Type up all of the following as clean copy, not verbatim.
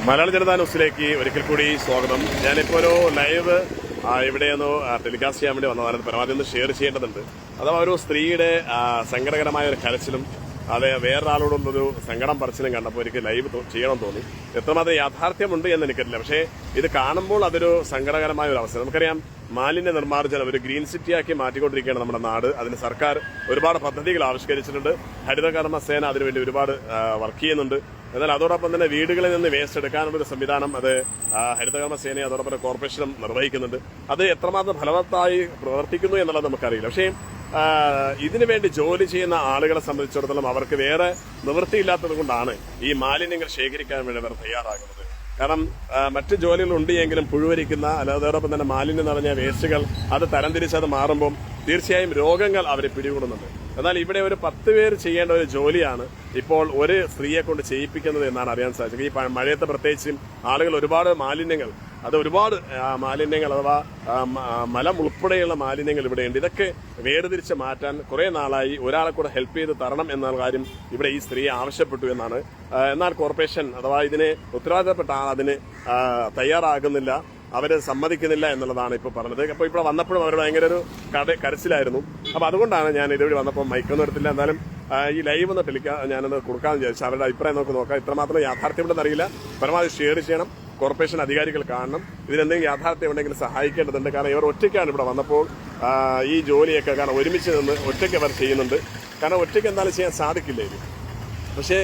മലയാള ജനതാ ന്യൂസിലേക്ക് ഒരിക്കൽ കൂടി സ്വാഗതം. ഞാനിപ്പോൾ ഒരു ലൈവ് ഇവിടെയൊന്ന് ടെലികാസ്റ്റ് ചെയ്യാൻ വേണ്ടി വന്നതാണ്. പരമാവധി ഒന്ന് ഷെയർ ചെയ്യേണ്ടതുണ്ട്. അഥവാ ഒരു സ്ത്രീയുടെ സങ്കടകരമായ ഒരു കരച്ചിലും അതെ വേറൊരാളോടൊന്നൊരു സങ്കടം പറച്ചിലും കണ്ടപ്പോൾ എനിക്ക് ലൈവ് ചെയ്യണം തോന്നി. എത്രമാത്രം യാഥാർത്ഥ്യമുണ്ട് എന്ന് എനിക്കറിയില്ല. പക്ഷേ ഇത് കാണുമ്പോൾ അതൊരു സങ്കടകരമായ ഒരു അവസ്ഥ. നമുക്കറിയാം, മാലിന്യ നിർമ്മാർജ്ജനം ഒരു ഗ്രീൻ സിറ്റിയാക്കി മാറ്റിക്കൊണ്ടിരിക്കുകയാണ് നമ്മുടെ നാട്. അതിന് സർക്കാർ ഒരുപാട് പദ്ധതികൾ ആവിഷ്കരിച്ചിട്ടുണ്ട്. ഹരിതകർമ്മ സേന അതിനുവേണ്ടി ഒരുപാട് വർക്ക് ചെയ്യുന്നുണ്ട്. എന്നാൽ അതോടൊപ്പം തന്നെ വീടുകളിൽ നിന്ന് വേസ്റ്റ് എടുക്കാനുള്ള ഒരു സംവിധാനം അത് ഹരിതകർമ്മ സേനയെ അതോടൊപ്പം കോർപ്പറേഷനും നിർവഹിക്കുന്നുണ്ട്. അത് എത്രമാത്രം ഫലവത്തായി പ്രവർത്തിക്കുന്നു എന്നുള്ളത് നമുക്കറിയില്ല. പക്ഷേ ഇതിനു വേണ്ടി ജോലി ചെയ്യുന്ന ആളുകളെ സംബന്ധിച്ചിടത്തോളം അവർക്ക് വേറെ നിവൃത്തിയില്ലാത്തത് കൊണ്ടാണ് ഈ മാലിന്യങ്ങൾ ശേഖരിക്കാൻ വേണ്ടി അവർ തയ്യാറാകുന്നത്. കാരണം മറ്റ് ജോലികളുണ്ട് എങ്കിലും പുഴുവരിക്കുന്ന അതോടൊപ്പം തന്നെ മാലിന്യം നിറഞ്ഞ വേസ്റ്റുകൾ അത് തരംതിരിച്ചത് മാറുമ്പോൾ തീർച്ചയായും രോഗങ്ങൾ അവരെ പിടികൂടുന്നുണ്ട്. എന്നാൽ ഇവിടെ ഒരു 10 പേര് ചെയ്യേണ്ട ഒരു ജോലിയാണ് ഇപ്പോൾ ഒരു സ്ത്രീയെ കൊണ്ട് ചെയ്യിപ്പിക്കുന്നത് എന്നാണ് അറിയാൻ സാധിച്ചത്. ഈ മഴയത്ത് പ്രത്യേകിച്ചും ആളുകൾ ഒരുപാട് മാലിന്യങ്ങൾ അഥവാ മലം ഉൾപ്പെടെയുള്ള മാലിന്യങ്ങൾ ഇവിടെയുണ്ട്. ഇതൊക്കെ വേർതിരിച്ച് മാറ്റാൻ കുറെ നാളായി ഒരാളെ കൂടെ ഹെൽപ്പ് ചെയ്ത് തരണം എന്ന കാര്യം ഇവിടെ ഈ സ്ത്രീ ആവശ്യപ്പെട്ടു എന്നാണ്. എന്നാൽ കോർപ്പറേഷൻ അഥവാ ഇതിന് ഉത്തരവാദിത്തപ്പെട്ട ആൾ അതിന് തയ്യാറാകുന്നില്ല, അവര് സമ്മതിക്കുന്നില്ല എന്നുള്ളതാണ് ഇപ്പോൾ പറഞ്ഞത്. അപ്പോൾ ഇവിടെ വന്നപ്പോഴും അവർ ഭയങ്കര ഒരു കരച്ചിലായിരുന്നു. അപ്പൊ അതുകൊണ്ടാണ് ഞാൻ ഇതുവഴി വന്നപ്പോൾ മൈക്കൊന്നും എടുത്തില്ല. എന്നാലും ഈ ലൈവ് ഒന്ന് ഞാനൊന്ന് കൊടുക്കാമെന്ന് വിചാരിച്ചു. അവരുടെ അഭിപ്രായം നമുക്ക് നോക്കാം. ഇത്രമാത്രം യാഥാർത്ഥ്യമുണ്ടെന്ന് അറിയില്ല. പരമാവധി ഷെയർ ചെയ്യണം. കോർപ്പറേഷൻ അധികാരികൾ കാണണം. ഇതിനെന്തെങ്കിലും യാഥാർത്ഥ്യം ഉണ്ടെങ്കിൽ സഹായിക്കേണ്ടതുണ്ട്. കാരണം ഇവർ ഒറ്റയ്ക്കാണ് ഇവിടെ വന്നപ്പോൾ ഈ ജോലിയൊക്കെ കാരണം ഒരുമിച്ച് നിന്ന് ഒറ്റയ്ക്ക് അവർ ചെയ്യുന്നുണ്ട്. കാരണം ഒറ്റയ്ക്ക് എന്തായാലും ചെയ്യാൻ സാധിക്കില്ല ഇത്. പക്ഷേ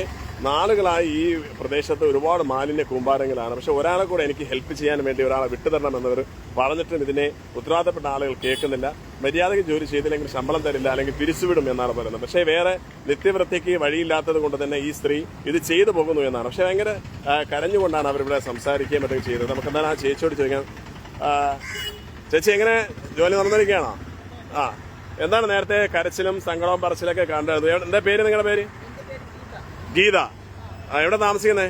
നാളുകളായി ഈ പ്രദേശത്ത് ഒരുപാട് മാലിന്യ കൂമ്പാരങ്ങളാണ്. പക്ഷെ ഒരാളെ കൂടെ എനിക്ക് ഹെൽപ്പ് ചെയ്യാൻ വേണ്ടി ഒരാളെ വിട്ടുതരണമെന്നവർ പറഞ്ഞിട്ടും ഇതിനെ ഉത്തരവാദിത്തപ്പെട്ട ആളുകൾ കേൾക്കുന്നില്ല. മര്യാദയ്ക്ക് ജോലി ചെയ്തില്ലെങ്കിൽ ശമ്പളം തരില്ല, അല്ലെങ്കിൽ പിരിച്ചുവിടും എന്നാണ് പറയുന്നത്. പക്ഷേ വേറെ നിത്യവൃത്തിക്ക് വഴിയില്ലാത്തത് കൊണ്ട് തന്നെ ഈ സ്ത്രീ ഇത് ചെയ്തു പോകുന്നു എന്നാണ്. പക്ഷെ ഭയങ്കര കരഞ്ഞുകൊണ്ടാണ് അവരിവിടെ സംസാരിക്കുകയും മറ്റൊക്കെ ചെയ്തത്. നമുക്ക് എന്തായാലും ആ ചേച്ചിയോട് ചോദിക്കാം. ചേച്ചി എങ്ങനെ ജോലി നടന്നിരിക്കുകയാണോ? എന്താണ് നേരത്തെ കരച്ചിലും സങ്കടവും പറച്ചിലൊക്കെ കണ്ടത്? എന്താ പേര്, നിങ്ങളുടെ പേര്? ഗീത. എവിടെ താമസിക്കുന്നേ?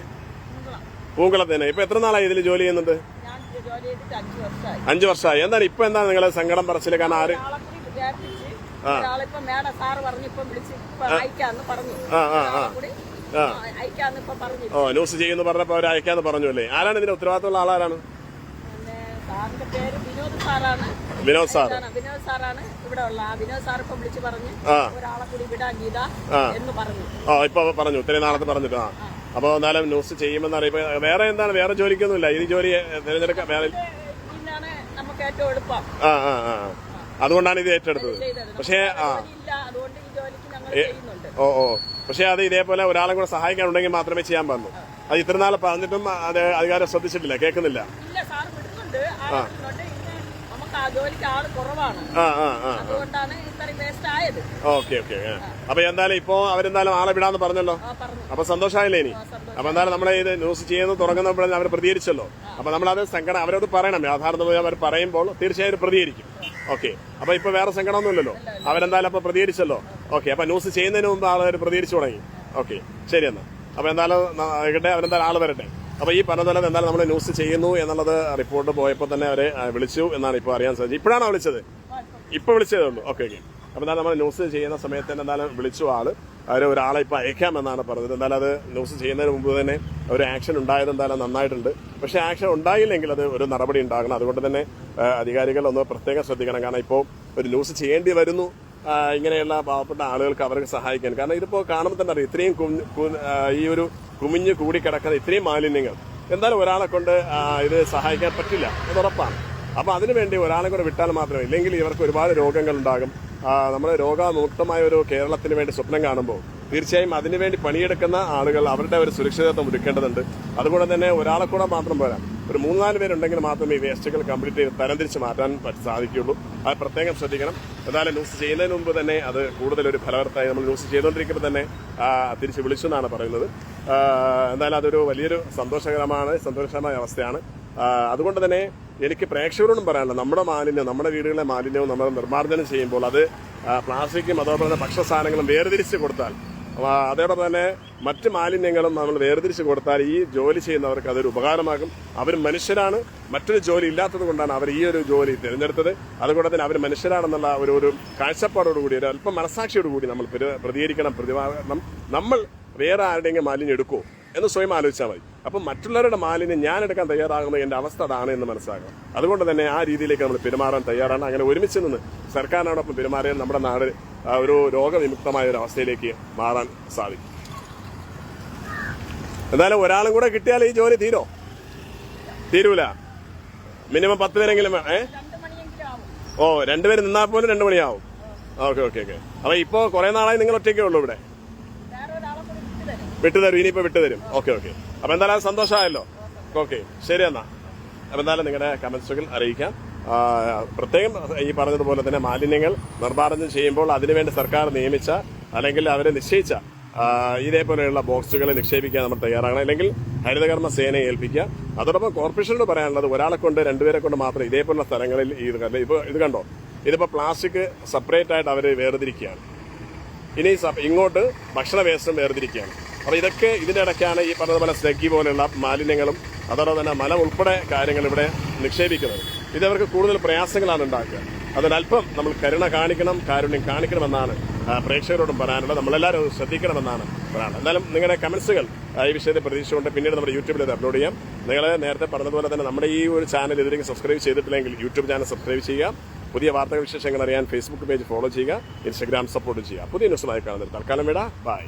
പൂങ്കുളത്ത് തന്നെ. ഇപ്പൊ എത്ര നാളായി ഇതിൽ ജോലി ചെയ്യുന്നുണ്ട്? 5 വർഷമായി. എന്താണ് ഇപ്പൊ എന്താണ് നിങ്ങളെ സങ്കടം പറച്ചില്? കാരണം ആര് ന്യൂസ് ചെയ്യുന്നു പറഞ്ഞപ്പോ അവർ അയക്കാന്ന് പറഞ്ഞു അല്ലേ? ആരാണ് ഇതിന്റെ ഉത്തരവാദിത്തമുള്ള ആളാരാണ്? വിനോദ് സാറാണ് ഇവിടെ ഉള്ള. വിനോദ് സാർ ഇപ്പൊ വിളിച്ചു പറഞ്ഞു ഒരാളെ കൂടി വിടാൻ ഗീത എന്ന് പറഞ്ഞു. ഇപ്പൊ പറഞ്ഞു, ഇത്രയും നാളത്തെ പറഞ്ഞിട്ട്. അപ്പൊ എന്നാലും ന്യൂസ് ചെയ്യുമെന്ന് അറിയിപ്പോ. വേറെ എന്താണ്, വേറെ ജോലിക്കൊന്നുമില്ല. ഈ ജോലി തിരഞ്ഞെടുക്കാൻ നമുക്ക് ഏറ്റവും എളുപ്പം. അതുകൊണ്ടാണ് ഇത് ഏറ്റെടുത്തത്. പക്ഷേ പക്ഷെ അത് ഇതേപോലെ ഒരാളെ കൂടെ സഹായിക്കാനുണ്ടെങ്കിൽ മാത്രമേ ചെയ്യാൻ പാടുള്ളൂ. അത് ഇത്ര നാളെ പറഞ്ഞിട്ടും അത് അധികാരം ശ്രദ്ധിച്ചിട്ടില്ല, കേൾക്കുന്നില്ല. ഓക്കെ. അപ്പൊ എന്തായാലും ഇപ്പൊ അവരെന്തായാലും ആളെ വിടാന്ന് പറഞ്ഞല്ലോ. അപ്പൊ സന്തോഷമായില്ലേ? ഇനി അപ്പൊ എന്തായാലും നമ്മളെ ഇത് ന്യൂസ് ചെയ്യുന്നത് തുടങ്ങുന്നപ്പോഴേ അവർ പ്രതികരിച്ചല്ലോ. അപ്പൊ നമ്മളത് സങ്കടം അവരോട് പറയണം. യാഥാർത്ഥ്യം അവർ പറയുമ്പോൾ തീർച്ചയായും പ്രതികരിക്കും. ഓക്കെ. അപ്പൊ ഇപ്പൊ വേറെ സങ്കടമൊന്നുമില്ലല്ലോ. അവരെന്തായാലും അപ്പൊ പ്രതികരിച്ചല്ലോ. ഓക്കെ. അപ്പൊ ന്യൂസ് ചെയ്യുന്നതിന് മുമ്പ് ആളുകൾ പ്രതികരിച്ചു തുടങ്ങി. ഓക്കെ, ശരി എന്നാ. അപ്പൊ എന്തായാലും അവരെന്തായാലും ആള് വരട്ടെ. അപ്പൊ ഈ പറഞ്ഞ എന്തായാലും നമ്മൾ ന്യൂസ് ചെയ്യുന്നു എന്നുള്ളത് റിപ്പോർട്ട് പോയപ്പോൾ തന്നെ അവരെ വിളിച്ചു എന്നാണ് ഇപ്പോൾ അറിയാൻ സാധിച്ചത്. ഇപ്പോഴാണോ വിളിച്ചത്? ഇപ്പൊ വിളിച്ചതേ ഉള്ളൂ. ഓക്കെ. അപ്പൊ എന്തായാലും നമ്മൾ ന്യൂസ് ചെയ്യുന്ന സമയത്ത് തന്നെ എന്തായാലും വിളിച്ചു ഒരാളെ ഇപ്പൊ അയക്കാമെന്നാണ് പറഞ്ഞത്. എന്തായാലും അത് ന്യൂസ് ചെയ്യുന്നതിന് മുമ്പ് തന്നെ ഒരു ആക്ഷൻ ഉണ്ടായത് എന്തായാലും നന്നായിട്ടുണ്ട്. പക്ഷെ ആക്ഷൻ ഉണ്ടായില്ലെങ്കിൽ അത് ഒരു നടപടി ഉണ്ടാകണം. അതുകൊണ്ട് തന്നെ അധികാരികൾ ഒന്ന് പ്രത്യേകം ശ്രദ്ധിക്കണം. കാരണം ഇപ്പോൾ ഒരു ന്യൂസ് ചെയ്യേണ്ടി വരുന്നു ഇങ്ങനെയുള്ള പാവപ്പെട്ട ആളുകൾക്ക് അവർക്ക് സഹായിക്കാൻ. കാരണം ഇതിപ്പോ കാണുമ്പോൾ തന്നെ അറിയാം, ഇത്രയും ഈ ഒരു കുമിഞ്ഞ് കൂടിക്കിടക്കുന്ന ഇത്രയും മാലിന്യങ്ങൾ എന്തായാലും ഒരാളെ കൊണ്ട് ഇത് സഹായിക്കാൻ പറ്റില്ല, അത് ഉറപ്പാണ്. അപ്പൊ അതിനുവേണ്ടി ഒരാളെ കൂടെ വിട്ടാൽ മാത്രമേ, ഇല്ലെങ്കിൽ ഇവർക്ക് ഒരുപാട് രോഗങ്ങൾ ഉണ്ടാകും. നമ്മൾ രോഗമുക്തമായ ഒരു കേരളത്തിന് വേണ്ടി സ്വപ്നം കാണുമ്പോൾ തീർച്ചയായും അതിനുവേണ്ടി പണിയെടുക്കുന്ന ആളുകൾ അവരുടെ ഒരു സുരക്ഷിതത്വം ഒരുക്കേണ്ടതുണ്ട്. അതുകൊണ്ട് തന്നെ ഒരാളെ കൂടെ മാത്രം പോരാ, ഒരു 3-4 പേരുണ്ടെങ്കിൽ മാത്രമേ ഈ വേസ്റ്റുകൾ കംപ്ലീറ്റ് തരംതിരിച്ച് മാറ്റാൻ സാധിക്കുകയുള്ളൂ. അത് പ്രത്യേകം ശ്രദ്ധിക്കണം. എന്തായാലും ന്യൂസ് ചെയ്യുന്നതിന് മുമ്പ് തന്നെ അത് കൂടുതലൊരു ഫലവത്തായി നമ്മൾ ന്യൂസ് ചെയ്തുകൊണ്ടിരിക്കുമ്പോൾ തന്നെ തിരിച്ച് വിളിച്ചു എന്നാണ് പറയുന്നത്. എന്തായാലും അതൊരു വലിയൊരു സന്തോഷകരമായ അവസ്ഥയാണ്. അതുകൊണ്ട് തന്നെ എനിക്ക് പ്രേക്ഷകരോടും പറയാനുള്ളത്, നമ്മുടെ മാലിന്യം, നമ്മുടെ വീടുകളിലെ മാലിന്യവും നമ്മൾ നിർമ്മാർജ്ജനം ചെയ്യുമ്പോൾ അത് പ്ലാസ്റ്റിക്കും അതോടൊപ്പം തന്നെ ഭക്ഷ്യസാധനങ്ങളും വേർതിരിച്ച് കൊടുത്താൽ, അതോടൊപ്പം തന്നെ മറ്റ് മാലിന്യങ്ങളും നമ്മൾ വേർതിരിച്ച് കൊടുത്താൽ ഈ ജോലി ചെയ്യുന്നവർക്ക് അതൊരു ഉപകാരമാകും. അവർ മനുഷ്യരാണ്, മറ്റൊരു ജോലി ഇല്ലാത്തത് കൊണ്ടാണ് അവർ ഈ ഒരു ജോലി തിരഞ്ഞെടുത്തത്. അതുകൊണ്ട് തന്നെ അവർ മനുഷ്യരാണെന്നുള്ള ഒരു കാഴ്ചപ്പാടോടുകൂടി, ഒരു അല്പം മനസാക്ഷിയോടുകൂടി നമ്മൾ പ്രതികരിക്കണം. നമ്മൾ വേറെ ആരുടെയെങ്കിലും മാലിന്യം എടുക്കുമോ എന്ന് സ്വയം ആലോചിച്ചാൽ മതി. അപ്പം മറ്റുള്ളവരുടെ മാലിന്യം ഞാൻ എടുക്കാൻ തയ്യാറാകുന്ന എൻ്റെ അവസ്ഥ അതാണ് എന്ന് മനസ്സിലാക്കണം. അതുകൊണ്ട് തന്നെ ആ രീതിയിലേക്ക് നമ്മൾ പെരുമാറാൻ തയ്യാറാണ്. അങ്ങനെ ഒരുമിച്ച് നിന്ന് സർക്കാരിനോടൊപ്പം പെരുമാറിയാൽ നമ്മുടെ നാട് ഒരു രോഗവിമുക്തമായ ഒരു അവസ്ഥയിലേക്ക് മാറാൻ സാധിക്കും. എന്തായാലും ഒരാളും കൂടെ കിട്ടിയാൽ ഈ ജോലി തീരൂല. മിനിമം 10 പേരെങ്കിലും ഓ 2 പേര് നിന്നാൽ പോലും 2 മണിയാവും. ഓക്കെ. അപ്പൊ ഇപ്പോ കുറെ നാളായി നിങ്ങൾ ഒറ്റയ്ക്കേ ഉള്ളൂ ഇവിടെ? വിട്ടുതരും, ഇനിയിപ്പോ വിട്ടുതരും. ഓക്കെ. അപ്പൊ എന്തായാലും സന്തോഷമായല്ലോ. ഓക്കെ, ശരി എന്നാ. അപ്പൊ എന്തായാലും നിങ്ങളുടെ കമന്റ്സുകൾ അറിയിക്കാം. പ്രത്യേകം ഈ പറഞ്ഞതുപോലെ തന്നെ മാലിന്യങ്ങൾ നിർമ്മാർജ്ജനം ചെയ്യുമ്പോൾ അതിനുവേണ്ടി സർക്കാർ നിയമിച്ച അല്ലെങ്കിൽ അവരെ നിശ്ചയിച്ച ഇതേപോലെയുള്ള ബോക്സുകൾ നിക്ഷേപിക്കാൻ നമ്മൾ തയ്യാറാകണം. അല്ലെങ്കിൽ ഹരിതകർമ്മ സേനയെ ഏൽപ്പിക്കുക. അതോടൊപ്പം കോർപ്പറേഷനോട് പറയാനുള്ളത് ഒരാളെ കൊണ്ട് 2 പേരെ കൊണ്ട് മാത്രം ഇതേപോലുള്ള സ്ഥലങ്ങളിൽ ഇത് കണ്ടോ, ഇതിപ്പോ പ്ലാസ്റ്റിക് സെപ്പറേറ്റ് ആയിട്ട് അവർ വേർതിരിക്കുകയാണ്. ഇനി ഇങ്ങോട്ട് ഭക്ഷണ വേസ്റ്റും വേർതിരിക്കുകയാണ്. അപ്പൊ ഇതൊക്കെ ഇതിന്റെ ഇടയ്ക്കാണ് ഈ പറഞ്ഞതുപോലെ സ്നഗ്ഗി പോലെയുള്ള മാലിന്യങ്ങളും അതോടൊപ്പം തന്നെ മലം ഉൾപ്പെടെ കാര്യങ്ങൾ ഇവിടെ നിക്ഷേപിക്കുന്നത്. ഇതവർക്ക് കൂടുതൽ പ്രയാസങ്ങളാണ് ഉണ്ടാക്കുക. അതിനല്പം നമ്മൾ കാരുണ്യം കാണിക്കണമെന്നാണ് പ്രേക്ഷകരോടും പറയാനുള്ളത്. നമ്മളെല്ലാവരും ശ്രദ്ധിക്കണമെന്നാണ് പറയാനുള്ളത്. എന്തായാലും നിങ്ങളുടെ കമന്റ്സുകൾ ഈ വിഷയത്തെ പ്രതീക്ഷിച്ചുകൊണ്ട് പിന്നീട് നമ്മുടെ യൂട്യൂബിൽ ഇത് അപ്ലോഡ് ചെയ്യാം. നിങ്ങൾ നേരത്തെ പറഞ്ഞതുപോലെ തന്നെ നമ്മുടെ ഈ ഒരു ചാനൽ ഇതിലേക്ക് സബ്സ്ക്രൈബ് ചെയ്തിട്ടില്ലെങ്കിൽ യൂട്യൂബ് ചാനൽ സബ്സ്ക്രൈബ് ചെയ്യുക. പുതിയ വാർത്തകൾ വിശേഷങ്ങൾ അറിയാൻ ഫേസ്ബുക്ക് പേജ് ഫോളോ ചെയ്യുക. ഇൻസ്റ്റഗ്രാം സപ്പോർട്ട് ചെയ്യുക. പുതിയ ന്യൂസുമായി കാണുന്നത് തൽക്കാലം വിടാം. ബൈ.